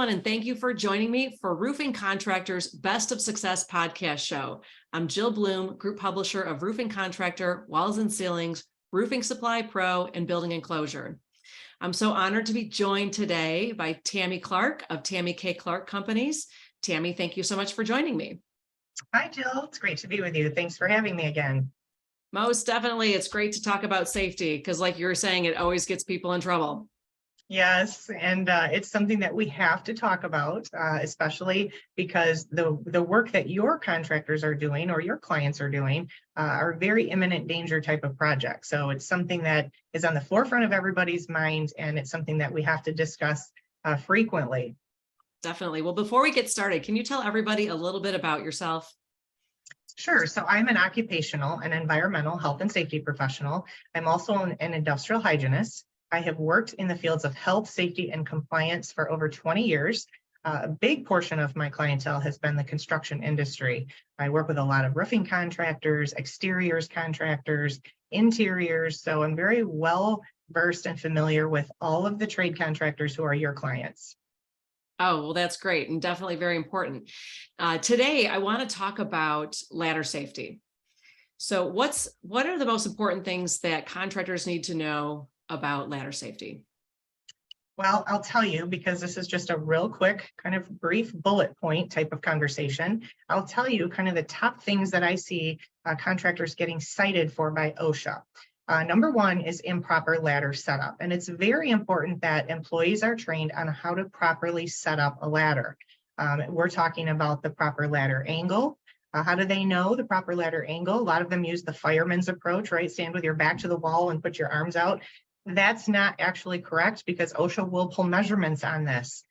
everyone, and thank you for joining me for Roofing Contractors Best of Success podcast show. I'm Jill Bloom, group publisher of Roofing Contractor, Walls and Ceilings, Roofing Supply Pro, and Building Enclosure. I'm so honored to be joined today by Tammy Clark of Tammy K. Clark Companies. Tammy, thank you so much for joining me. Hi, Jill. It's great to be with you. Thanks for having me again. Most definitely. It's great to talk about safety because, like you were saying, it always gets people in trouble. Yes, and it's something that we have to talk about, especially because the work that your contractors are doing or your clients are doing are very imminent danger type of projects. So it's something that is on the forefront of everybody's mind, and it's something that we have to discuss frequently. Definitely. Well, before we get started, can you tell everybody a little bit about yourself? Sure. So I'm an occupational and environmental health and safety professional. I'm also an industrial hygienist. I have worked in the fields of health, safety, and compliance for over 20 years. A big portion of my clientele has been the construction industry. I work with a lot of roofing contractors, exteriors contractors, interiors. So I'm very well versed and familiar with all of the trade contractors who are your clients. Oh, well, that's great and definitely very important. Today, I want to talk about ladder safety. So what are the most important things that contractors need to know about ladder safety? Well, I'll tell you, because this is just a real quick kind of brief bullet point type of conversation. I'll tell you kind of the top things that I see contractors getting cited for by OSHA. Number one is improper ladder setup. And it's very important that employees are trained on how to properly set up a ladder. We're talking about the proper ladder angle. How do they know the proper ladder angle? A lot of them use the fireman's approach, right? Stand with your back to the wall and put your arms out. That's not actually correct because OSHA will pull measurements on this.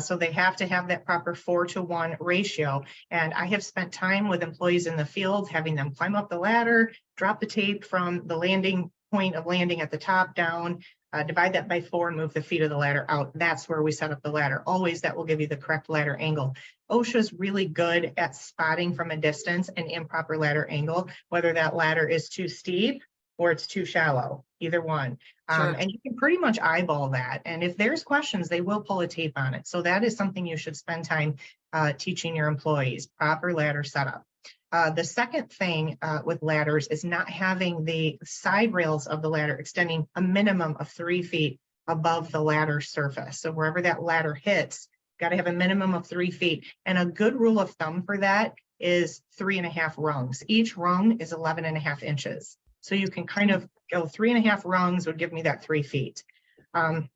So they have to have that proper 4-to-1 ratio. And I have spent time with employees in the field, having them climb up the ladder, drop the tape from the landing point of landing at the top down, divide that by 4 and move the feet of the ladder out. That's where we set up the ladder. Always that will give you the correct ladder angle. OSHA is really good at spotting from a distance an improper ladder angle, whether that ladder is too steep or it's too shallow, either one. Sure. And you can pretty much eyeball that. And if there's questions, they will pull a tape on it. So that is something you should spend time teaching your employees, proper ladder setup. The second thing with ladders is not having the side rails of the ladder extending a minimum of 3 feet above the ladder surface. So wherever that ladder hits, got to have a minimum of 3 feet. And a good rule of thumb for that is 3.5 rungs. Each rung is 11.5 inches. So you can kind of go 3.5 rungs would give me that 3 feet. And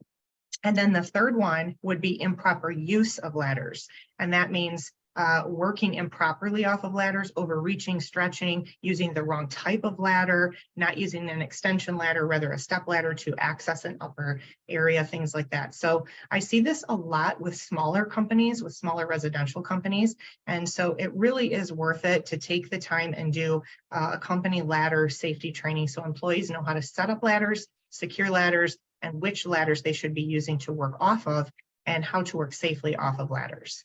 then the third one would be improper use of ladders. And that means working improperly off of ladders, overreaching, stretching, using the wrong type of ladder, not using an extension ladder, rather a step ladder to access an upper area, things like that. So I see this a lot with smaller companies, with smaller residential companies. And so it really is worth it to take the time and do a company ladder safety training so employees know how to set up ladders, secure ladders, and which ladders they should be using to work off of and how to work safely off of ladders.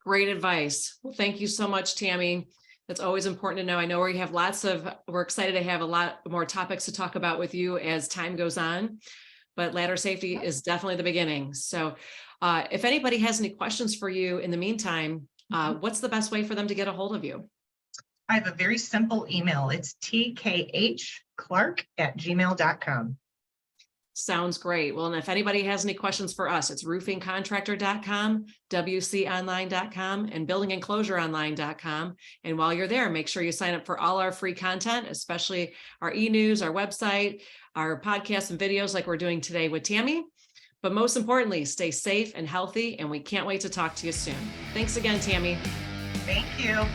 Great advice. Well, thank you so much, Tammy. That's always important to know. I know we're excited to have a lot more topics to talk about with you as time goes on, but ladder safety is definitely the beginning. So if anybody has any questions for you in the meantime, what's the best way for them to get a hold of you? I have a very simple email. It's tkhclark@gmail.com. Sounds great. Well, and if anybody has any questions for us, it's roofingcontractor.com, wconline.com, and buildingenclosureonline.com. And while you're there, make sure you sign up for all our free content, especially our e-news, our website, our podcasts and videos like we're doing today with Tammy. But most importantly, stay safe and healthy, and we can't wait to talk to you soon. Thanks again, Tammy. Thank you.